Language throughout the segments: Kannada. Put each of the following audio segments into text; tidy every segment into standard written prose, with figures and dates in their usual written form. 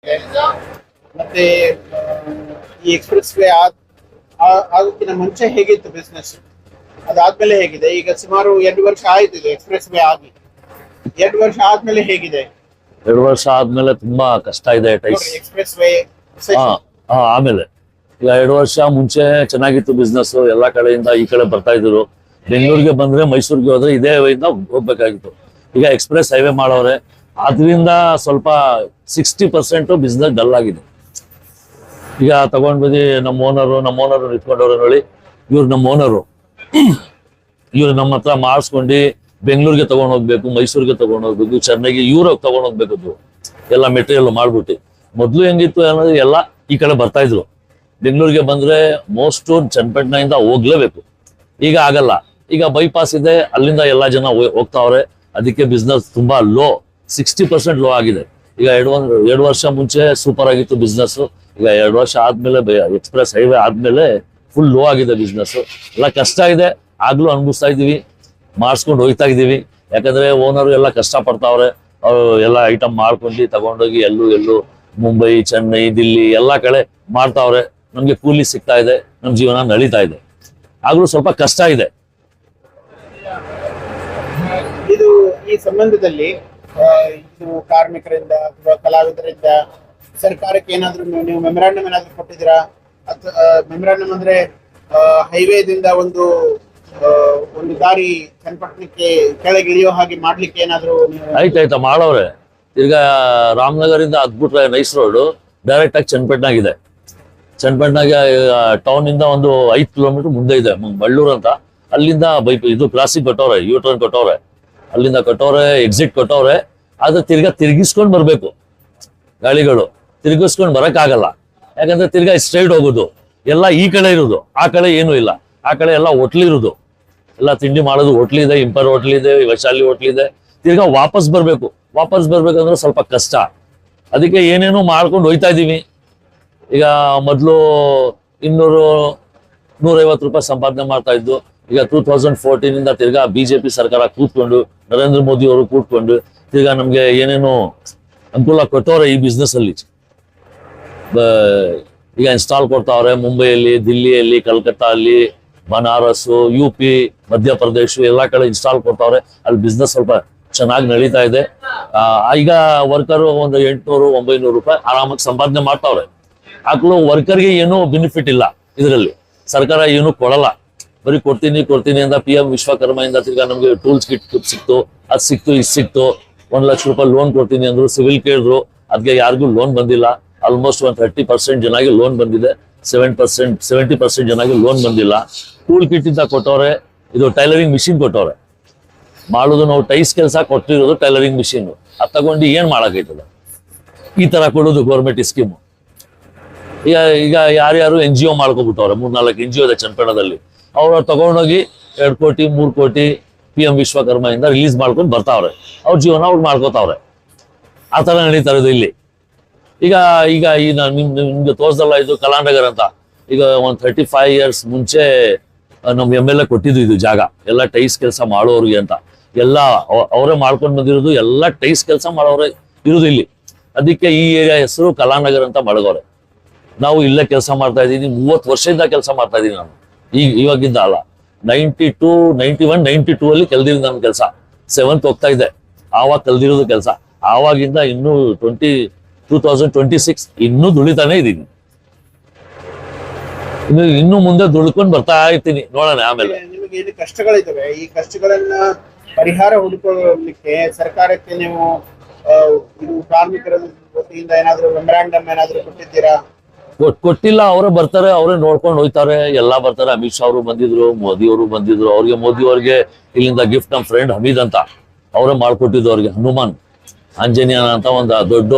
ಮತ್ತೆ ಈ ಎಕ್ಸ್‌ಪ್ರೆಸ್ ವೇ ಆಗೋಕ್ಕಿಂತ ಮುಂಚೆ ಹೇಗಿತ್ತು ಬಿಸ್ನೆಸ್, ಅದಾದ್ಮೇಲೆ ಹೇಗಿದೆ? ಈಗ ಸುಮಾರು 2 ವರ್ಷ ಆಯ್ತು ಇದು ಎಕ್ಸ್‌ಪ್ರೆಸ್ ವೇ ಆಗಿ. 2 ವರ್ಷ ಆದ್ಮೇಲೆ ಹೇಗಿದೆ? 2 ವರ್ಷ ಆದ್ಮೇಲೆ ತುಂಬಾ ಕಷ್ಟ ಇದೆ ಟೈಸ್. ಎಕ್ಸ್‌ಪ್ರೆಸ್ ವೇ ಆಮೇಲೆ ಈಗ 2 ವರ್ಷ ಮುಂಚೆ ಚೆನ್ನಾಗಿತ್ತು ಬಿಸ್ನೆಸ್, ಎಲ್ಲಾ ಕಡೆಯಿಂದ ಈ ಕಡೆ ಬರ್ತಾ ಇದ್ರು. ಬೆಂಗಳೂರಿಗೆ ಬಂದ್ರೆ ಮೈಸೂರಿಗೆ ಹೋದ್ರೆ ಇದೇ ವೇಯಿಂದ ಹೋಗ್ಬೇಕಾಗಿತ್ತು. ಈಗ ಎಕ್ಸ್‌ಪ್ರೆಸ್ ಹೈವೇ ಮಾಡವ್ರೆ, ಅದರಿಂದ ಸ್ವಲ್ಪ 60% ಬಿಸ್ನೆಸ್ ಡಲ್ ಆಗಿದೆ. ಈಗ ತಗೊಂಡ್ಬಂದು ನಮ್ಮ ಓನರು ನಿಂತ್ಕೊಂಡವ್ರೆ ನೋಡಿ, ಇವ್ರು ನಮ್ಮ ಓನರು. ಇವ್ರು ನಮ್ಮ ಹತ್ರ ಮಾಡಿಸ್ಕೊಂಡು ಬೆಂಗಳೂರಿಗೆ ತಗೊಂಡ್ ಹೋಗ್ಬೇಕು, ಮೈಸೂರಿಗೆ ತಗೊಂಡ್ ಹೋಗ್ಬೇಕು, ಚೆನ್ನೈಗೆ ಯೂರೋಪ್ ತಗೊಂಡ್ ಹೋಗ್ಬೇಕು ಎಲ್ಲ ಮೆಟೀರಿಯಲ್ ಮಾಡ್ಬಿಟ್ಟು. ಮೊದ್ಲು ಹೆಂಗಿತ್ತು ಅನ್ನೋದು ಎಲ್ಲ ಈ ಕಡೆ ಬರ್ತಾ ಇದ್ರು. ಬೆಂಗಳೂರಿಗೆ ಬಂದ್ರೆ ಮೋಸ್ಟ್ ಚನ್ನಪಟ್ಟಣದಿಂದ ಹೋಗ್ಲೇಬೇಕು. ಈಗ ಆಗಲ್ಲ, ಈಗ ಬೈಪಾಸ್ ಇದೆ, ಅಲ್ಲಿಂದ ಎಲ್ಲಾ ಜನ ಹೋಗ್ತಾವ್ರೆ. ಅದಕ್ಕೆ ಬಿಸ್ನೆಸ್ ತುಂಬಾ ಲೋ, 60% ಲೋ ಆಗಿದೆ. ಈಗ 2 ವರ್ಷ ಮುಂಚೆ ಸೂಪರ್ ಆಗಿತ್ತು ಬಿಸ್ನೆಸ್. ಈಗ 2 ವರ್ಷ ಆದ್ಮೇಲೆ ಎಕ್ಸ್‌ಪ್ರೆಸ್ ಹೈವೇ ಆದ್ಮೇಲೆ ಫುಲ್ ಲೋ ಆಗಿದೆ ಬಿಸ್ನೆಸ್. ಎಲ್ಲ ಕಷ್ಟ ಇದೆ, ಆಗ್ಲೂ ಅನುಭವಿಸ್ತಾ ಇದೀವಿ, ಮಾಡಿಸ್ಕೊಂಡು ಹೋಗ್ತಾ ಇದೀವಿ. ಯಾಕಂದ್ರೆ ಓನರು ಎಲ್ಲ ಕಷ್ಟ ಪಡ್ತಾವ್ರೆ. ಅವರು ಎಲ್ಲ ಐಟಮ್ ಮಾಡ್ಕೊಂಡು ತಗೊಂಡೋಗಿ ಎಲ್ಲೂ ಮುಂಬೈ, ಚೆನ್ನೈ, ದಿಲ್ಲಿ ಎಲ್ಲಾ ಕಡೆ ಮಾಡ್ತಾವ್ರೆ. ನಮ್ಗೆ ಕೂಲಿ ಸಿಗ್ತಾ ಇದೆ, ನಮ್ ಜೀವನ ನಡೀತಾ ಇದೆ. ಆಗ್ಲೂ ಸ್ವಲ್ಪ ಕಷ್ಟ ಇದೆ. ಇದು ಈ ಸಂಬಂಧದಲ್ಲಿ ಇದು ಕಾರ್ಮಿಕರಿಂದ ಅಥವಾ ಕಲಾವಿದರಿಂದ ಸರ್ಕಾರಕ್ಕೆ ಏನಾದ್ರು ನೀವು ಮೆಮೊರಾಂಡಮ್ ಏನಾದ್ರು ಕೊಟ್ಟಿದ್ದೀರಾ? ಅಥವಾ ಮೆಮೊರಾಂಡಮ್ ಅಂದ್ರೆ ಹೈವೇದಿಂದ ಒಂದು ದಾರಿ ಚನ್ನಪಟ್ಟಣಕ್ಕೆ ಕೆಳಗೆ ಇಳಿಯೋ ಹಾಗೆ ಮಾಡ್ಲಿಕ್ಕೆ ಏನಾದ್ರು? ಆಯ್ತಾಯ್ತಾ ಮಾಡವ್ರೆ. ಈಗ ರಾಮನಗರಿಂದ ಹತ್ಬಿಟ್ರೆ ನೈಸ್ ರೋಡ್ ಡೈರೆಕ್ಟ್ ಆಗಿ ಚನ್ನಪಟ್ಟಣಾಗಿದೆ. ಚನ್ನಪಟ್ಟಣಗೆ ಟೌನ್ ಇಂದ ಒಂದು 5 ಕಿಲೋಮೀಟರ್ ಮುಂದೆ ಇದೆ ಬಳ್ಳೂರು ಅಂತ. ಅಲ್ಲಿಂದ ಇದು ಕ್ರಾಸಿಂಗ್ ಕೊಟ್ಟವ್ರೆ, ಯೂಟರ್ನ್ ಕೊಟ್ಟವ್ರೆ, ಅಲ್ಲಿಂದ ಕೊಟ್ಟವ್ರೆ, ಎಕ್ಸಿಟ್ ಕೊಟ್ಟವ್ರೆ. ಆದ್ರೆ ತಿರ್ಗಿಸ್ಕೊಂಡ್ ಬರ್ಬೇಕು ಗಾಳಿಗಳು, ತಿರ್ಗಿಸ್ಕೊಂಡ್ ಬರಕ್ ಆಗಲ್ಲ. ಯಾಕಂದ್ರೆ ತಿರ್ಗಾ ಸ್ಟ್ರೈಟ್ ಹೋಗೋದು. ಎಲ್ಲ ಈ ಕಡೆ ಇರೋದು, ಆ ಕಡೆ ಏನೂ ಇಲ್ಲ. ಆ ಕಡೆ ಎಲ್ಲ ಹೋಟ್ಲಿರೋದು, ಎಲ್ಲ ತಿಂಡಿ ಮಾಡೋದು ಹೋಟ್ಲಿದೆ, ಇಂಪರ್ ಹೋಟ್ಲಿದೆ, ವೈಶಾಲಿ ಹೋಟ್ಲಿದೆ. ತಿರ್ಗಾ ವಾಪಸ್ ಬರ್ಬೇಕಂದ್ರೆ ಸ್ವಲ್ಪ ಕಷ್ಟ. ಅದಕ್ಕೆ ಏನೇನೋ ಮಾಡ್ಕೊಂಡು ಹೋಯ್ತಾ ಇದೀವಿ. ಈಗ ಮೊದಲು 200-150 ರೂಪಾಯಿ ಸಂಪಾದನೆ ಮಾಡ್ತಾ ಇದ್ದು. ಈಗ 2014 ತಿರ್ಗಾ ಬಿಜೆಪಿ ಸರ್ಕಾರ ಕೂತ್ಕೊಂಡು, ನರೇಂದ್ರ ಮೋದಿ ಅವರು ಕೂತ್ಕೊಂಡು ತಿರ್ಗಾ ನಮ್ಗೆ ಏನೇನೋ ಅನುಕೂಲ ಕೊಟ್ಟವ್ರೆ ಈ ಬಿಸ್ನೆಸ್ ಅಲ್ಲಿ. ಈಗ ಇನ್ಸ್ಟಾಲ್ ಕೊಡ್ತಾವ್ರೆ ಮುಂಬೈಯಲ್ಲಿ, ದಿಲ್ಲಿಯಲ್ಲಿ, ಕಲ್ಕತ್ತಾ ಅಲ್ಲಿ, ಬನಾರಸ್, UP, ಮಧ್ಯಪ್ರದೇಶ ಎಲ್ಲಾ ಕಡೆ ಇನ್ಸ್ಟಾಲ್ ಕೊಡ್ತಾವ್ರೆ. ಅಲ್ಲಿ ಬಿಸ್ನೆಸ್ ಸ್ವಲ್ಪ ಚೆನ್ನಾಗಿ ನಡೀತಾ ಇದೆ. ಈಗ ವರ್ಕರ್ ಒಂದು 800-900 ರೂಪಾಯಿ ಆರಾಮಾಗಿ ಸಂಪಾದನೆ ಮಾಡ್ತಾವ್ರೆ. ಆಗ್ಲೂ ವರ್ಕರ್ಗೆ ಏನೂ ಬೆನಿಫಿಟ್ ಇಲ್ಲ ಇದರಲ್ಲಿ. ಸರ್ಕಾರ ಏನು ಕೊಡಲ್ಲ, ಬರೀ ಕೊಡ್ತೀನಿ ಅಂತ PM ವಿಶ್ವಕರ್ಮ ಇಂದ ತಿರ್ಗಾ ನಮ್ಗೆ ಟೂಲ್ಸ್ ಕಿಟ್ ಸಿಕ್ತು, ಅದು ಸಿಕ್ತು, ಇದು ಸಿಕ್ತು. 1 ಲಕ್ಷ ರೂಪಾಯಿ ಲೋನ್ ಕೊಡ್ತೀನಿ ಅಂದ್ರು, ಸಿವಿಲ್ ಕೇಳಿದ್ರು, ಅದಕ್ಕೆ ಯಾರಿಗೂ ಲೋನ್ ಬಂದಿಲ್ಲ. ಆಲ್ಮೋಸ್ಟ್ ಒಂದು 30% ಜನಕ್ಕೆ ಲೋನ್ ಬಂದಿದೆ, 70% ಜನಕ್ಕೆ ಲೋನ್ ಬಂದಿಲ್ಲ. ಟೂಲ್ ಕಿಟ್ ಇಂದ ಕೊಟ್ಟವ್ರೆ. ಇದು ಟೈಲರಿಂಗ್ ಮಿಷಿನ್ ಕೊಟ್ಟವ್ರೆ, ಮಾಡೋದು ನಾವು ಟೈಸ್ ಕೆಲಸ ಕೊಟ್ಟಿರೋದು ಟೈಲರಿಂಗ್ ಮಿಷಿನ್. ಅದು ತಗೊಂಡು ಏನ್ ಮಾಡಕೈತದೆ? ಈ ತರ ಕೊಡೋದು ಗೌರ್ಮೆಂಟ್ ಸ್ಕೀಮು. ಈಗ ಯಾರ್ಯಾರು NGO ಮಾಡ್ಕೊಬಿಟ್ಟವ್ರೆ, 3-4 NGO ಇದೆ ಚನ್ನಪಟ್ಟಣದಲ್ಲಿ. ಅವ್ರು ತಗೊಂಡೋಗಿ 2 ಕೋಟಿ 3 ಕೋಟಿ PM ವಿಶ್ವಕರ್ಮ ಇಂದ ರಿಲೀಸ್ ಮಾಡ್ಕೊಂಡು ಬರ್ತಾವ್ರೆ. ಅವ್ರ ಜೀವನ ಅವ್ರು ಮಾಡ್ಕೋತಾವ್ರೆ. ಆ ತರ ನಡೀತಾ ಇರೋದು ಇಲ್ಲಿ. ಈಗ ನಿಮ್ಗೆ ತೋರ್ಸಲ್ಲ, ಇದು ಕಲಾನಗರ್ ಅಂತ. ಈಗ ಒಂದು 35 ಇಯರ್ಸ್ ಮುಂಚೆ ನಮ್ MLA ಕೊಟ್ಟಿದ್ದು ಇದು ಜಾಗ, ಎಲ್ಲ ಟೈಸ್ ಕೆಲಸ ಮಾಡೋರಿಗೆ ಅಂತ. ಎಲ್ಲ ಅವರೇ ಮಾಡ್ಕೊಂಡು ಬಂದಿರೋದು, ಎಲ್ಲ ಟೈಸ್ ಕೆಲಸ ಮಾಡೋರೆ ಇರೋದು ಇಲ್ಲಿ. ಅದಕ್ಕೆ ಈ ಏರಿಯಾ ಹೆಸರು ಕಲಾನಗರ್ ಅಂತ ಮಡಗವ್ರೆ. ನಾವು ಇಲ್ಲೇ ಕೆಲಸ ಮಾಡ್ತಾ ಇದ್ದೀನಿ, 30 ವರ್ಷದಿಂದ ಕೆಲಸ ಮಾಡ್ತಾ ಇದ್ದೀನಿ ನಾನು. ಇವಾಗಿಂದ ಅಲ್ಲ, 92, 91, 92 ಅಲ್ಲಿ ಕಲ್ದಿರೋದು ನನ್ನ ಕೆಲಸ. 7th ಹೋಗ್ತಾ ಇದೆ, ಆವಾಗ ಕಲ್ದಿರೋದು ಕೆಲಸ. ಆವಾಗಿಂದ ಇನ್ನೂ 2026 ಇನ್ನೂ ದುಡಿತಾನೆ ಇದ್ದೀನಿ. ಇನ್ನು ಮುಂದೆ ದುಡ್ಕೊಂಡು ಬರ್ತಾ ಇರ್ತೀನಿ, ನೋಡೋಣ ಆಮೇಲೆ. ನಿಮಗೆ ಏನು ಕಷ್ಟಗಳಿದ್ದಾವೆ, ಈ ಕಷ್ಟಗಳನ್ನ ಪರಿಹಾರ ಹುಡುಕೊಳ್ಳಲಿಕ್ಕೆ ಸರ್ಕಾರಕ್ಕೆ ನೀವು ಇದು ಕಾರ್ಮಿಕರ ವತಿಯಿಂದ ಏನಾದ್ರು ಮೆಮೊರಾಂಡಮ್ ಏನಾದ್ರು ಕೊಟ್ಟಿದ್ದೀರಾ? ಕೊಟ್ಟಿಲ್ಲ. ಅವರೇ ಬರ್ತಾರೆ, ಅವರೇ ನೋಡ್ಕೊಂಡು ಹೋಗ್ತಾರೆ, ಎಲ್ಲಾ ಬರ್ತಾರೆ. ಅಮಿತ್ ಶಾ ಅವರು ಬಂದಿದ್ರು, ಮೋದಿ ಅವರು ಬಂದಿದ್ರು. ಮೋದಿ ಅವ್ರಿಗೆ ಇಲ್ಲಿಂದ ಗಿಫ್ಟ್ ನಮ್ಮ ಫ್ರೆಂಡ್ ಹಮೀದ್ ಅಂತ ಅವರೇ ಮಾಡ್ಕೊಟ್ಟಿದ್ದು. ಅವ್ರಿಗೆ ಹನುಮಾನ್ ಆಂಜನೇಯನ ಅಂತ ಒಂದು ದೊಡ್ಡ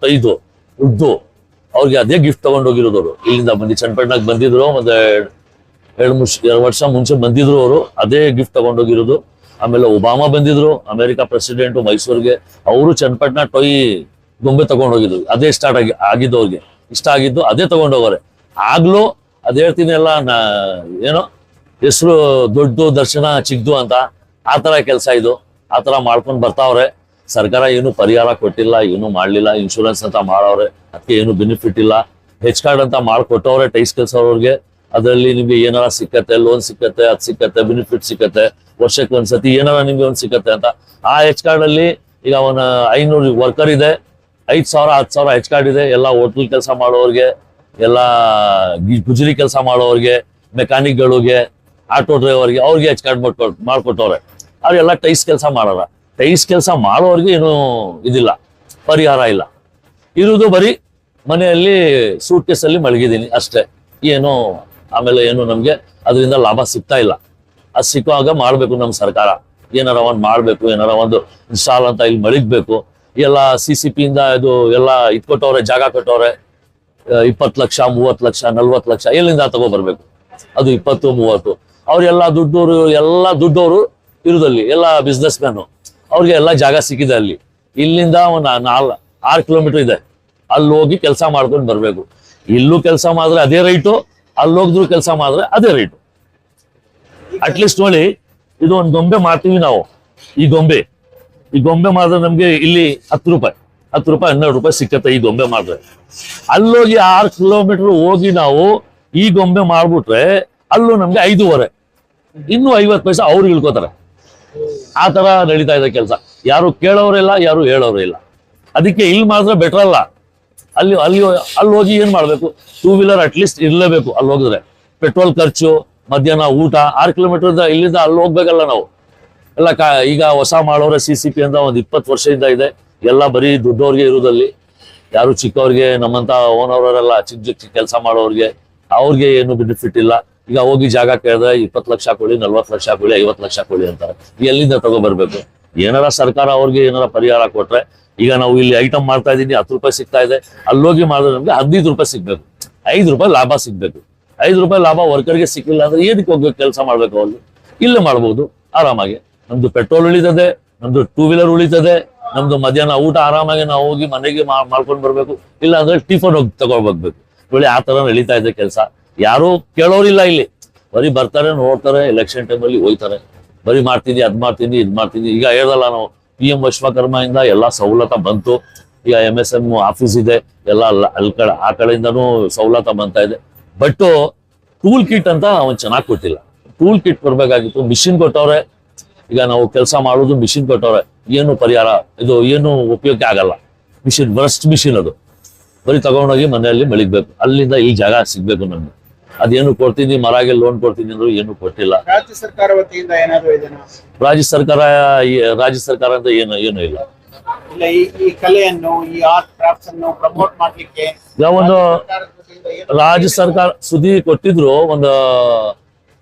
ಟೈದು ಉದ್ದು, ಅವ್ರಿಗೆ ಅದೇ ಗಿಫ್ಟ್ ತಗೊಂಡೋಗಿರೋದವ್ರು. ಇಲ್ಲಿಂದ ಚನ್ನಪಟ್ಟಣಕ್ಕೆ ಬಂದಿದ್ರು, ಒಂದು 2 ವರ್ಷ ಮುಂಚೆ ಬಂದಿದ್ರು ಅವರು, ಅದೇ ಗಿಫ್ಟ್ ತಗೊಂಡೋಗಿರೋದು. ಆಮೇಲೆ ಒಬಾಮಾ ಬಂದಿದ್ರು, ಅಮೆರಿಕ ಪ್ರೆಸಿಡೆಂಟ್ ಮೈಸೂರಿಗೆ, ಅವರು ಚನ್ನಪಟ್ಟಣ ಟೊಯ್ ಗೊಂಬೆ ತಗೊಂಡೋಗಿದ್ರು. ಅದೇ ಸ್ಟಾರ್ಟ್ ಆಗಿದ್ದು, ಅವ್ರಿಗೆ ಇಷ್ಟ ಆಗಿದ್ದು ಅದೇ ತಗೊಂಡೋಗೋರೆ. ಆಗ್ಲೂ ಅದ್ ಹೇಳ್ತೀನಿ ಎಲ್ಲ, ಏನೋ ಹೆಸರು ದೊಡ್ಡ ದರ್ಶನ ಚಿಕ್ಕದು ಅಂತ, ಆ ತರ ಕೆಲಸ ಇದು. ಆ ತರ ಮಾಡ್ಕೊಂಡು ಬರ್ತಾವ್ರೆ. ಸರ್ಕಾರ ಏನು ಪರಿಹಾರ ಕೊಟ್ಟಿಲ್ಲ, ಏನು ಮಾಡ್ಲಿಲ್ಲ. ಇನ್ಶೂರೆನ್ಸ್ ಅಂತ ಮಾಡವ್ರೆ, ಅದಕ್ಕೆ ಏನು ಬೆನಿಫಿಟ್ ಇಲ್ಲ. ಹೆಚ್ ಕಾರ್ಡ್ ಅಂತ ಮಾಡ್ಕೊಟ್ಟವ್ರೆ ಟೈಸ್ ಕೆಲಸ ಅವ್ರಿಗೆ. ಅದರಲ್ಲಿ ನಿಮ್ಗೆ ಏನಾರ ಸಿಕ್ಕತ್ತೆ, ಲೋನ್ ಸಿಕ್ಕತ್ತೆ, ಅದ್ ಸಿಕ್ಕತ್ತೆ, ಬೆನಿಫಿಟ್ ಸಿಕ್ಕತ್ತೆ, ವರ್ಷಕ್ಕೆ ಒಂದ್ಸತಿ ಏನಾರ ನಿಮ್ಗೆ ಒಂದ್ ಸಿಕ್ಕತ್ತೆ ಅಂತ. ಆ ಹೆಚ್ ಕಾರ್ಡ್ ಅಲ್ಲಿ ಈಗ ಅವನ 500 ವರ್ಕರ್ ಇದೆ, 5,000 10,000 ಹೆಚ್ ಕಾರ್ಡ್ ಇದೆ. ಎಲ್ಲ ಹೋಟೆಲ್ ಕೆಲಸ ಮಾಡೋರ್ಗೆ, ಎಲ್ಲ ಗುಜರಿ ಕೆಲಸ ಮಾಡೋರ್ಗೆ, ಮೆಕ್ಯಾನಿಕ್ಗಳಿಗೆ, ಆಟೋ ಡ್ರೈವರ್ಗೆ, ಅವ್ರಿಗೆ ಹೆಚ್ ಕಾರ್ಡ್ ಮಾಡ್ಕೊಟ್ಟವ್ರೆ. ಅವ್ರೆಲ್ಲ ಟೈಸ್ ಕೆಲಸ ಮಾಡೋರ. ಟೈಸ್ ಕೆಲಸ ಮಾಡೋರ್ಗೆ ಏನು ಇದಿಲ್ಲ, ಪರಿಹಾರ ಇಲ್ಲ. ಇರುವುದು ಬರೀ ಮನೆಯಲ್ಲಿ ಸೂಟ್ ಕೇಸಲ್ಲಿ ಮಲಗಿದ್ದೀನಿ ಅಷ್ಟೇ. ಏನು ಆಮೇಲೆ ಏನು ನಮ್ಗೆ ಅದರಿಂದ ಲಾಭ ಸಿಗ್ತಾ ಇಲ್ಲ. ಅದು ಸಿಕ್ಕುವಾಗ ಮಾಡ್ಬೇಕು ನಮ್ಮ ಸರ್ಕಾರ, ಏನಾರ ಒಂದು ಮಾಡ್ಬೇಕು, ಏನಾರ ಒಂದು ಇನ್ಸ್ಟಾಲ್ ಅಂತ ಇಲ್ಲಿ ಮಳಿಗ್ಬೇಕು. ಎಲ್ಲ CCP ಇಂದ ಇದು ಎಲ್ಲ ಇಟ್ಕೊಟ್ಟವ್ರೆ, ಜಾಗ ಕೊಟ್ಟವ್ರೆ. 20 ಲಕ್ಷ 30 ಲಕ್ಷ 40 ಲಕ್ಷ ಎಲ್ಲಿಂದ ತಗೊಬರ್ಬೇಕು? ಅದು 20 30. ಅವ್ರೆಲ್ಲ ದುಡ್ಡವರು ಇರುದಲ್ಲಿ ಎಲ್ಲ ಬಿಸ್ನೆಸ್ ಮ್ಯಾನು, ಅವ್ರಿಗೆ ಎಲ್ಲ ಜಾಗ ಸಿಕ್ಕಿದೆ ಅಲ್ಲಿ. ಇಲ್ಲಿಂದ ಒಂದು 6 ಕಿಲೋಮೀಟರ್ ಇದೆ, ಅಲ್ಲಿ ಹೋಗಿ ಕೆಲಸ ಮಾಡ್ಕೊಂಡು ಬರ್ಬೇಕು. ಇಲ್ಲೂ ಕೆಲಸ ಮಾಡಿದ್ರೆ ಅದೇ ರೈಟು, ಅಲ್ಲಿ ಹೋಗಿದ್ರು ಕೆಲಸ ಮಾಡಿದ್ರೆ ಅದೇ ರೈಟು. ಅಟ್ಲೀಸ್ಟ್ ನೋಡಿ, ಇದು ಒಂದು ಗೊಂಬೆ ಮಾಡ್ತೀವಿ ನಾವು. ಈ ಗೊಂಬೆ ಮಾಡಿದ್ರೆ ನಮ್ಗೆ ಇಲ್ಲಿ 10 ರೂಪಾಯಿ 12 ರೂಪಾಯಿ ಸಿಕ್ಕತ್ತೆ ಈ ಗೊಂಬೆ ಮಾಡಿದ್ರೆ. ಅಲ್ಲೋಗಿ 6 ಕಿಲೋಮೀಟರ್ ಹೋಗಿ ನಾವು ಈ ಗೊಂಬೆ ಮಾಡ್ಬಿಟ್ರೆ ಅಲ್ಲೂ ನಮ್ಗೆ 5.5, ಇನ್ನೂ 50 ಪೈಸೆ ಅವ್ರು ಇಳ್ಕೋತಾರೆ. ಆ ತರ ನಡೀತಾ ಇದೆ ಕೆಲಸ. ಯಾರು ಕೇಳೋರಿಲ್ಲ, ಯಾರು ಹೇಳೋರು ಇಲ್ಲ. ಅದಕ್ಕೆ ಇಲ್ಲಿ ಮಾಡಿದ್ರೆ ಬೆಟರ್ ಅಲ್ಲ. ಅಲ್ಲಿ ಹೋಗಿ ಏನ್ ಮಾಡ್ಬೇಕು? 2 ವೀಲರ್ ಅಟ್ಲೀಸ್ಟ್ ಇರ್ಲೇಬೇಕು. ಅಲ್ಲಿ ಹೋಗಿದ್ರೆ ಪೆಟ್ರೋಲ್ ಖರ್ಚು, ಮಧ್ಯಾಹ್ನ ಊಟ, 6 ಕಿಲೋಮೀಟರ್ ಇಲ್ಲಿಂದ ಅಲ್ಲಿ ಹೋಗ್ಬೇಕಲ್ಲ ನಾವು. ಎಲ್ಲ ಈಗ ಹೊಸ ಮಾಡೋರೆ CCP ಅಂತ ಒಂದು 20 ವರ್ಷದಿಂದ ಇದೆ. ಎಲ್ಲ ಬರೀ ದುಡ್ಡವ್ರಿಗೆ ಇರುವುದಲ್ಲಿ, ಯಾರು ಚಿಕ್ಕವ್ರಿಗೆ, ನಮ್ಮಂತ ಓನವರೆಲ್ಲ ಚಿಕ್ಕ ಕೆಲಸ ಮಾಡೋರ್ಗೆ, ಅವ್ರಿಗೆ ಏನು ಬೆನಿಫಿಟ್ ಇಲ್ಲ. ಈಗ ಹೋಗಿ ಜಾಗ ಕೇಳಿದ್ರೆ 20 ಲಕ್ಷ ಕೊಡಿ, 40 ಲಕ್ಷ ಕೊಡಿ, 50 ಲಕ್ಷ ಕೊಡಿ ಅಂತಾರೆ. ಎಲ್ಲಿಂದ ತಗೊಬರ್ಬೇಕು? ಏನಾರ ಸರ್ಕಾರ ಅವ್ರಿಗೆ ಏನಾರ ಪರಿಹಾರ ಕೊಟ್ರೆ. ಈಗ ನಾವು ಇಲ್ಲಿ ಐಟಮ್ ಮಾಡ್ತಾ ಇದೀನಿ, 10 ರೂಪಾಯಿ ಸಿಗ್ತಾ ಇದೆ. ಅಲ್ಲೋಗಿ ಮಾಡಿದ್ರೆ ನಮ್ಗೆ 15 ರೂಪಾಯಿ ಸಿಗ್ಬೇಕು, 5 ರೂಪಾಯಿ ಲಾಭ ಸಿಗ್ಬೇಕು. 5 ರೂಪಾಯಿ ಲಾಭ ವರ್ಕರ್ಗೆ ಸಿಕ್ಕಿಲ್ಲ ಅಂದ್ರೆ ಏನಕ್ಕೆ ಹೋಗ್ಬೇಕು ಕೆಲಸ ಮಾಡ್ಬೇಕು? ಅವ್ರು ಇಲ್ಲೇ ಮಾಡ್ಬೋದು ಆರಾಮಾಗಿ. ನಮ್ದು ಪೆಟ್ರೋಲ್ ಉಳಿತದೆ, ನಮ್ದು 2 ವೀಲರ್ ಉಳಿತದೆ, ನಮ್ದು ಮಧ್ಯಾಹ್ನ ಊಟ ಆರಾಮಾಗಿ ನಾವು ಹೋಗಿ ಮನೆಗೆ ಮಾಡ್ಕೊಂಡು ಬರ್ಬೇಕು. ಇಲ್ಲ ಅಂದ್ರೆ ಟಿಫನ್ ಹೋಗಿ ತಗೊಳ್ಬೇಕು. ಒಳ್ಳೆ ಆ ತರ ನಡೀತಾ ಇದೆ ಕೆಲಸ. ಯಾರು ಕೇಳೋರಿಲ್ಲ ಇಲ್ಲಿ. ಬರೀ ಬರ್ತಾರೆ, ನೋಡ್ತಾರೆ, ಎಲೆಕ್ಷನ್ ಟೈಮಲ್ಲಿ ಹೋಯ್ತಾರೆ. ಬರೀ ಮಾಡ್ತೀನಿ, ಅದ್ ಮಾಡ್ತೀನಿ, ಇದ್ ಮಾಡ್ತೀನಿ. ಈಗ ಹೇಳ್ದಲ್ಲ ನಾವು, PM ವಿಶ್ವಕರ್ಮ ಇಂದ ಎಲ್ಲ ಸವಲತ್ತ ಬಂತು. ಈಗ MSM ಆಫೀಸ್ ಇದೆ, ಎಲ್ಲ ಆ ಕಡೆಯಿಂದನೂ ಸವಲತ್ತ ಬಂತಾ ಇದೆ. ಬಟ್ ಟೂಲ್ ಕಿಟ್ ಅಂತ ಅವನ್ ಚೆನ್ನಾಗಿ ಕೊಟ್ಟಿಲ್ಲ. Tool kit ಕೊಡ್ಬೇಕಾಗಿತ್ತು. ಮಿಷಿನ್ ಕೊಟ್ಟವ್ರೆ. ಈಗ ನಾವು ಕೆಲಸ ಮಾಡೋದು ಮಿಷಿನ್ ಕೊಟ್ಟವ್ರೆ. ಏನು ಪರಿಹಾರ, ಇದು ಏನು ಉಪಯೋಗಕ್ಕೆ ಆಗಲ್ಲ. ಮಿಷಿನ್ ವರ್ಸ್ಟ್ ಮಿಷಿನ್ ಅದು. ಬರೀ ತಗೊಂಡೋಗಿ ಮನೆಯಲ್ಲಿ ಮಳಿಗ್ಬೇಕು. ಅಲ್ಲಿಂದ ಈ ಜಾಗ ಸಿಗ್ಬೇಕು ನಮ್ಗೆ. ಅದೇನು ಕೊಡ್ತೀನಿ, ಮರಾಗೆ ಲೋನ್ ಕೊಡ್ತೀನಿ ಅಂದ್ರು ಏನು ಕೊಟ್ಟಿಲ್ಲ. ರಾಜ್ಯ ಸರ್ಕಾರ ವತಿಯಿಂದ ಏನಾದ್ರು ಇದೆನಾ? ರಾಜ್ಯ ಸರ್ಕಾರ ಅಂತ ಏನು ಇಲ್ಲ. ಇಲ್ಲ, ಈ ಕಲೆಯನ್ನು, ಈ ಆರ್ಟ್ ಕ್ರಾಫ್ಟ್ಸ್ ಅನ್ನು ಪ್ರಮೋಟ್ ಮಾಡ್ಲಿಕ್ಕೆ ಈಗ ಒಂದು ಸರ್ಕಾರದ ವತಿಯಿಂದ ಏನು ರಾಜ್ಯ ಸರ್ಕಾರ ಸುದ್ದಿ ಕೊಟ್ಟಿದ್ರು. ಒಂದು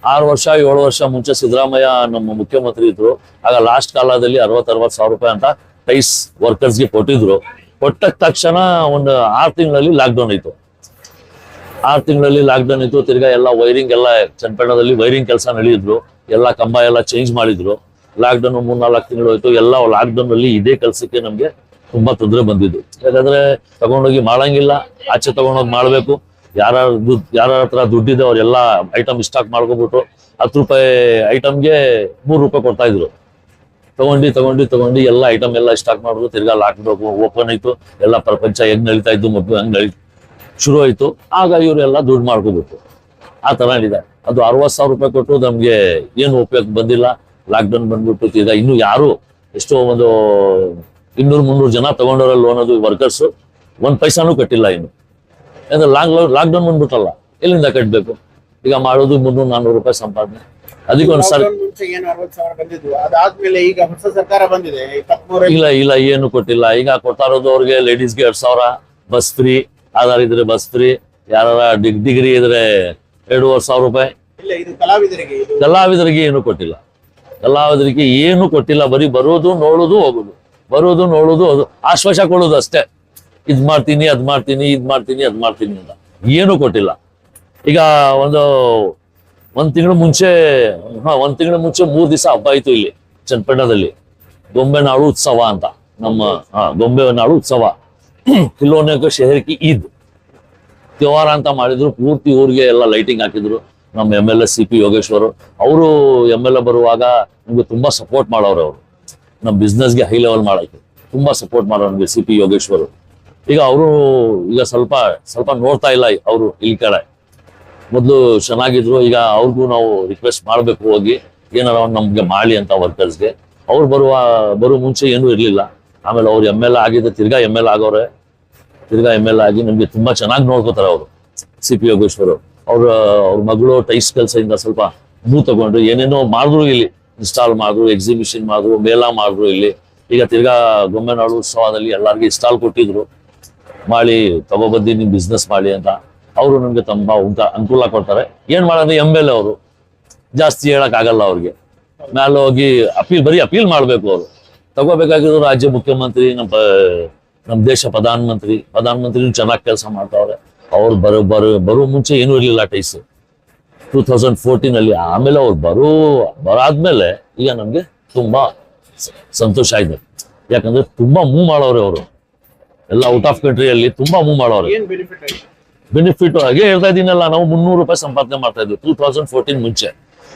6 ವರ್ಷ 7 ವರ್ಷ ಮುಂಚೆ ಸಿದ್ದರಾಮಯ್ಯ ನಮ್ಮ ಮುಖ್ಯಮಂತ್ರಿ ಇದ್ರು. ಆಗ ಲಾಸ್ಟ್ ಕಾಲದಲ್ಲಿ 60 ಸಾವಿರ ರೂಪಾಯಿ ಅಂತ ಟೈಸ್ ವರ್ಕರ್ಸ್ಗೆ ಕೊಟ್ಟಿದ್ರು. ಕೊಟ್ಟ ತಕ್ಷಣ ಒಂದು 6 ತಿಂಗಳಲ್ಲಿ ಲಾಕ್ಡೌನ್ ಇತ್ತು. 6 ತಿಂಗಳಲ್ಲಿ ಲಾಕ್ಡೌನ್ ಇತ್ತು. ತಿರ್ಗಾ ಎಲ್ಲ ವೈರಿಂಗ್ ಎಲ್ಲ ಚನ್ನಪಟ್ಟಣದಲ್ಲಿ ವೈರಿಂಗ್ ಕೆಲಸ ನಡೆಯಿದ್ರು. ಎಲ್ಲ ಕಂಬ ಎಲ್ಲ ಚೇಂಜ್ ಮಾಡಿದ್ರು. ಲಾಕ್ಡೌನ್ 3-4 ತಿಂಗಳು ಹೋಯ್ತು. ಎಲ್ಲ ಲಾಕ್ಡೌನ್ ಅಲ್ಲಿ ಇದೇ ಕೆಲಸಕ್ಕೆ ನಮ್ಗೆ ತುಂಬಾ ತೊಂದರೆ ಬಂದಿದ್ದು. ಯಾಕಂದ್ರೆ ತಗೊಂಡೋಗಿ ಮಾಡಂಗಿಲ್ಲ, ಆಚೆ ತಗೊಂಡೋಗಿ ಮಾಡ್ಬೇಕು. ಯಾರ ಹತ್ರ ದುಡ್ಡಿದೆ ಅವ್ರೆಲ್ಲ ಐಟಮ್ ಸ್ಟಾಕ್ ಮಾಡ್ಕೊಬಿಟ್ರು. 10 ರೂಪಾಯಿ ಐಟಮ್ಗೆ 3 ರೂಪಾಯಿ ಕೊಡ್ತಾ ಇದ್ರು. ತಗೊಂಡು ಎಲ್ಲ ಐಟಮ್ ಎಲ್ಲ ಸ್ಟಾಕ್ ಮಾಡಿದ್ರು. ತಿರ್ಗಾ ಲಾಕ್ಡೌನ್ ಓಪನ್ ಆಯ್ತು. ಎಲ್ಲ ಪ್ರಪಂಚ ಹೆಂಗ್ ನಡೀತಾ ಇದ್ದು, ಮೊದಲು ಹಂಗ್ ಶುರು ಆಯ್ತು. ಆಗ ಇವರೆಲ್ಲ ದುಡ್ಡು ಮಾಡ್ಕೋಬಿಟ್ರು. ಆ ತರ ನಡೀತಾ. ಅದು 60 ಸಾವಿರ ರೂಪಾಯಿ ಕೊಟ್ಟು ನಮ್ಗೆ ಏನು ಉಪಯೋಗ ಬಂದಿಲ್ಲ. ಲಾಕ್ಡೌನ್ ಬಂದ್ಬಿಟ್ಟು ಈಗ ಇನ್ನು ಯಾರು ಎಷ್ಟೋ ಒಂದು 200-300 ಜನ ತಗೊಂಡವ್ರ ಲೋನ್, ಅದು ವರ್ಕರ್ಸ್ 1 ಪೈಸಾನು ಕಟ್ಟಿಲ್ಲ ಇನ್ನು. ಯಾಕಂದ್ರೆ ಲಾಕ್ಡೌನ್ ಬಂದ್ಬಿಟ್ಟಲ್ಲ, ಎಲ್ಲಿಂದ ಕಟ್ಟಬೇಕು? ಈಗ ಮಾಡೋದು 300-400 ರೂಪಾಯಿ ಸಂಪಾದನೆ. ಅದಕ್ಕೆ ಒಂದು ಲಾಕ್ಡೌನ್ ಮುಂಚೆ ಏನು 60,000 ಬಂದಿದ್ವು, ಅದಾದ್ಮೇಲೆ ಈಗ ಹೊಸ ಸರ್ಕಾರ ಬಂದಿದೆ 23 ಇಲ್ಲ ಏನು ಕೊಟ್ಟಿಲ್ಲ. ಈಗ ಕೊಡ್ತಾ ಇರೋದು ಅವ್ರಿಗೆ ಲೇಡೀಸ್ಗೆ 2,000 ಬಸ್ ಫ್ರೀ, ಆಧಾರ್ ಇದ್ರೆ ಬಸ್ ಫ್ರೀ, ಯಾರ ಡಿಗ್ರಿ ಇದ್ರೆ 2,500 ರೂಪಾಯಿ. ಇಲ್ಲ, ಇದು ಕಲಾವಿದರಿಗೆ ಕಲಾವಿದರಿಗೆ ಏನು ಕೊಟ್ಟಿಲ್ಲ. ಕಲಾವಿದರಿಗೆ ಏನು ಕೊಟ್ಟಿಲ್ಲ. ಬರೀ ಬರೋದು, ನೋಡೋದು, ಹೋಗೋದು, ಬರೋದು, ನೋಡೋದು, ಅದು ಆಶ್ವಾಸ ಕೊಡೋದು ಅಷ್ಟೇ. ಇದ್ ಮಾಡ್ತೀನಿ, ಅದ್ ಮಾಡ್ತೀನಿ, ಅಂತ ಏನು ಕೊಟ್ಟಿಲ್ಲ. ಈಗ ಒಂದ್ ತಿಂಗಳು ಮುಂಚೆ 3 ದಿವಸ ಹಬ್ಬ ಆಯ್ತು ಇಲ್ಲಿ ಚನ್ನಪಟ್ಟಣದಲ್ಲಿ. ಗೊಂಬೆನಾಡು ಉತ್ಸವ ಅಂತ, ನಮ್ಮ ಗೊಂಬೆನಾಡು ಉತ್ಸವ. ಕಿಲೋನೆಕ ಶಹರ್ಕಿ ಈದ್ ತ್ಯೋಹಾರ ಅಂತ ಮಾಡಿದ್ರು. ಪೂರ್ತಿ ಊರಿಗೆ ಎಲ್ಲ ಲೈಟಿಂಗ್ ಹಾಕಿದ್ರು. ನಮ್ಮ MLA CP ಯೋಗೇಶ್ವರ್ ಅವರು MLA ಬರುವಾಗ ನಮ್ಗೆ ತುಂಬಾ ಸಪೋರ್ಟ್ ಮಾಡೋರು. ಅವರು ನಮ್ಮ ಬಿಸ್ನೆಸ್ಗೆ ಹೈ ಲೆವೆಲ್ ಮಾಡಕ್ಕೆ ತುಂಬಾ ಸಪೋರ್ಟ್ ಮಾಡೋರು ನಮ್ಗೆ ಸಿ ಪಿ ಯೋಗೇಶ್ವರ್. ಈಗ ಅವರು ಈಗ ಸ್ವಲ್ಪ ಸ್ವಲ್ಪ ನೋಡ್ತಾ ಇಲ್ಲ ಅವರು ಇಲ್ಲಿ ಕಡೆ. ಮೊದಲು ಚೆನ್ನಾಗಿದ್ರು, ಈಗ ಅವ್ರಿಗೂ ನಾವು ರಿಕ್ವೆಸ್ಟ್ ಮಾಡಬೇಕು ಹೋಗಿ ಏನಾರ ನಮ್ಗೆ ಮಾಡಿ ಅಂತ ವರ್ಕರ್ಸ್ಗೆ. ಅವ್ರು ಬರುವ ಮುಂಚೆ ಏನೂ ಇರಲಿಲ್ಲ. ಆಮೇಲೆ ಅವ್ರು ಎಮ್ ಎಲ್ ಆಗಿದ್ದೆ, ತಿರ್ಗಾ ಎಮ್ ಎಲ್ ಆಗೋರೆ. ತಿರ್ಗಾ ಎಮ್ ಎಲ್ ಆಗಿ ನಮ್ಗೆ ತುಂಬಾ ಚೆನ್ನಾಗಿ ನೋಡ್ಕೋತಾರೆ ಅವರು ಸಿ ಪಿ ಯೋಗೇಶ್ವರ್. ಅವ್ರ ಮಗಳು ಟೈಸ್ ಕೆಲಸದಿಂದ ಸ್ವಲ್ಪ ಮೂವ್ ತಗೊಂಡ್ರು, ಏನೇನೋ ಮಾಡಿದ್ರು, ಇಲ್ಲಿ ಇನ್ಸ್ಟಾಲ್ ಮಾಡಿದ್ರು, ಎಕ್ಸಿಬಿಷನ್ ಮಾಡಿದ್ರು, ಮೇಳ ಮಾಡಿದ್ರು ಇಲ್ಲಿ. ಈಗ ತಿರ್ಗಾ ಗೊಂಬೆನಾಡು ಉತ್ಸವದಲ್ಲಿ ಎಲ್ಲರಿಗೂ ಇನ್ಸ್ಟಾಲ್ ಕೊಟ್ಟಿದ್ರು, ಮಾಡಿ ತಗೊಬಂದು ನೀವು ಬಿಸ್ನೆಸ್ ಮಾಡಿ ಅಂತ. ಅವರು ನಮ್ಗೆ ತುಂಬಾ ಅನುಕೂಲ ಕೊಡ್ತಾರೆ. ಏನ್ ಮಾಡೋದು, ಎಮ್ ಎಲ್ ಎ ಅವರು ಜಾಸ್ತಿ ಹೇಳಕ್ ಆಗಲ್ಲ ಅವ್ರಿಗೆ. ಮೇಲೆ ಹೋಗಿ ಬರೀ ಅಪೀಲ್ ಮಾಡ್ಬೇಕು. ಅವರು ತಗೋಬೇಕಾಗಿದ್ರು ರಾಜ್ಯ ಮುಖ್ಯಮಂತ್ರಿ, ನಮ್ಮ ದೇಶ ಪ್ರಧಾನಮಂತ್ರಿ ಚೆನ್ನಾಗಿ ಕೆಲಸ ಮಾಡ್ತಾವ್ರೆ. ಅವ್ರು ಬರೋ ಮುಂಚೆ ಏನೂ ಇರ್ಲಿಲ್ಲ ಟೈಸ್ 2014 ಆಮೇಲೆ ಅವ್ರು ಬರಾದ್ಮೇಲೆ ಈಗ ನಮ್ಗೆ ತುಂಬಾ ಸಂತೋಷ ಆಗಿದೆ. ಯಾಕಂದ್ರೆ ತುಂಬಾ ಮೂವ್ ಮಾಡೋರೆ ಅವರು, ಎಲ್ಲ ಔಟ್ ಆಫ್ ಕಂಟ್ರಿಯಲ್ಲಿ ತುಂಬಾ ಮೂವ್ ಮಾಡೋರೆ. ಏನ್ ಬೆನಿಫಿಟ್ ಆಯ್ತು? ಬೆನಿಫಿಟ್ ಹಾಗೆ ಹೇಳ್ತಾ ಇದೀನಲ್ಲ, ನಾವು 300 ರೂಪಾಯಿ ಸಂಪಾದನೆ ಮಾಡ್ತಾ ಇದ್ವಿ 2014 ಮುಂಚೆ.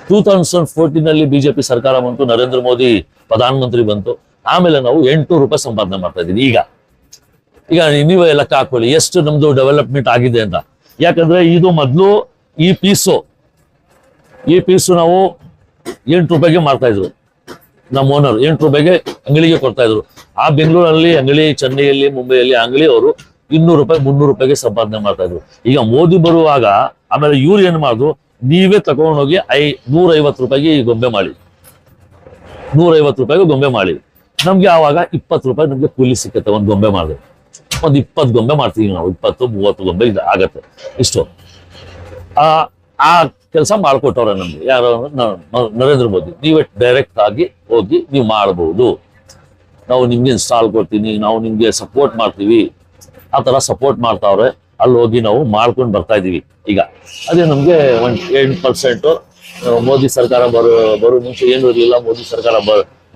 2014 ಬಿಜೆಪಿ ಸರ್ಕಾರ ಬಂತು, ನರೇಂದ್ರ ಮೋದಿ ಪ್ರಧಾನಮಂತ್ರಿ ಬಂತು. ಆಮೇಲೆ ನಾವು 800 ರೂಪಾಯಿ ಸಂಪಾದನೆ ಮಾಡ್ತಾ ಇದ್ದೀವಿ. ಈಗ ನೀವೇ ಲೆಕ್ಕ ಹಾಕೊಳ್ಳಿ ಎಷ್ಟು ನಮ್ದು ಡೆವಲಪ್ಮೆಂಟ್ ಆಗಿದೆ ಅಂತ. ಯಾಕಂದ್ರೆ ಇದು ಮೊದಲು ಈ ಪೀಸು ನಾವು 8 ರೂಪಾಯಿಗೆ ಮಾಡ್ತಾ ಇದ್ರು. ನಮ್ಮ ಓನರ್ 8 ರೂಪಾಯಿಗೆ ಅಂಗಡಿಗೆ ಕೊಡ್ತಾ ಇದ್ರು. ಆ ಬೆಂಗಳೂರಲ್ಲಿ ಅಂಗಡಿ, ಚೆನ್ನೈಯಲ್ಲಿ, ಮುಂಬೈಯಲ್ಲಿ ಅಂಗಡಿ ಅವರು 200 ರೂಪಾಯಿ 300 ರೂಪಾಯಿಗೆ ಸಂಪಾದನೆ ಮಾಡ್ತಾ ಇದ್ರು. ಈಗ ಮೋದಿ ಬರುವಾಗ ಆಮೇಲೆ ಇವ್ರು ಏನ್ ಮಾಡಿದ್ರು, ನೀವೇ ತಗೊಂಡೋಗಿ 150 ರೂಪಾಯಿಗೆ ಈ ಗೊಂಬೆ ಮಾಡಿ, 150 ರೂಪಾಯಿಗೆ ಗೊಂಬೆ ಮಾಡಿ. ನಮ್ಗೆ ಆವಾಗ 20 ರೂಪಾಯಿ ನಮ್ಗೆ ಕೂಲಿ ಸಿಕ್ಕತ್ತೆ. ಒಂದು ಗೊಂಬೆ ಮಾಡಿದ್ರೆ ಒಂದು 20 ಗೊಂಬೆ ಮಾಡ್ತೀವಿ ನಾವು, 20-30 ಗೊಂಬೆ ಆಗತ್ತೆ. ಇಷ್ಟು ಆ ಕೆಲಸ ಮಾಡ್ಕೊಟ್ಟವ್ರೆ ನಮ್ಗೆ ಯಾರು, ನರೇಂದ್ರ ಮೋದಿ. ನೀವೇ ಡೈರೆಕ್ಟ್ ಆಗಿ ಹೋಗಿ ನೀವು ಮಾಡಬಹುದು, ನಾವು ನಿಮ್ಗೆ ಇನ್ಸ್ಟಾಲ್ ಕೊಡ್ತೀನಿ, ನಾವು ನಿಮ್ಗೆ ಸಪೋರ್ಟ್ ಮಾಡ್ತೀವಿ, ಆ ತರ ಸಪೋರ್ಟ್ ಮಾಡ್ತಾವ್ರೆ. ಅಲ್ಲಿ ಹೋಗಿ ನಾವು ಮಾಡ್ಕೊಂಡು ಬರ್ತಾ ಇದೀವಿ. ಈಗ ಅದೇ ನಮ್ಗೆ 8% ಮೋದಿ ಸರ್ಕಾರ ಬರೋ ಮುಂಚೆ ಏನು ಇರಲಿಲ್ಲ. ಮೋದಿ ಸರ್ಕಾರ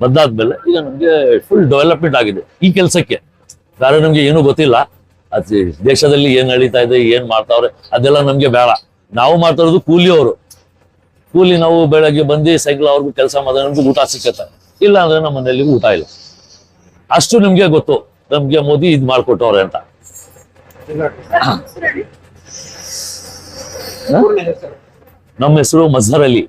ಬಂದಾದ್ಮೇಲೆ ಈಗ ನಮ್ಗೆ ಫುಲ್ ಡೆವಲಪ್ಮೆಂಟ್ ಆಗಿದೆ ಈ ಕೆಲಸಕ್ಕೆ. ಬೇರೆ ನಮ್ಗೆ ಏನೂ ಗೊತ್ತಿಲ್ಲ, ಅದು ದೇಶದಲ್ಲಿ ಏನ್ ನಡೀತಾ ಇದೆ, ಏನ್ ಮಾಡ್ತಾವ್ರೆ ಅದೆಲ್ಲ ನಮ್ಗೆ ಬೇಡ. ನಾವು ಮಾಡ್ತಾ ಇರೋದು ಕೂಲಿ. ನಾವು ಬೆಳಗ್ಗೆ ಬಂದು ಸೈಕಲ್ ಅವ್ರಿಗೂ ಕೆಲಸ ಮಾಡಿದ್ರೆ ನಮ್ಗೆ ಊಟ ಸಿಕ್ಕತ್ತೆ, ಇಲ್ಲ ಅಂದ್ರೆ ನಮ್ಮ ಮನೆಯಲ್ಲಿ ಊಟ ಇಲ್ಲ. ಅಷ್ಟು ನಿಮ್ಗೆ ಗೊತ್ತು, ನಮ್ಗೆ ಮೋದಿ ಇದ್ ಮಾಡ್ಕೊಟ್ಟವ್ರೆ ಅಂತ. ಪೂರ್ಣ ಹೆಸರು? ನಮ್ಮ ಹೆಸರು ಮಜ್ಹರ್ ಅಲಿ.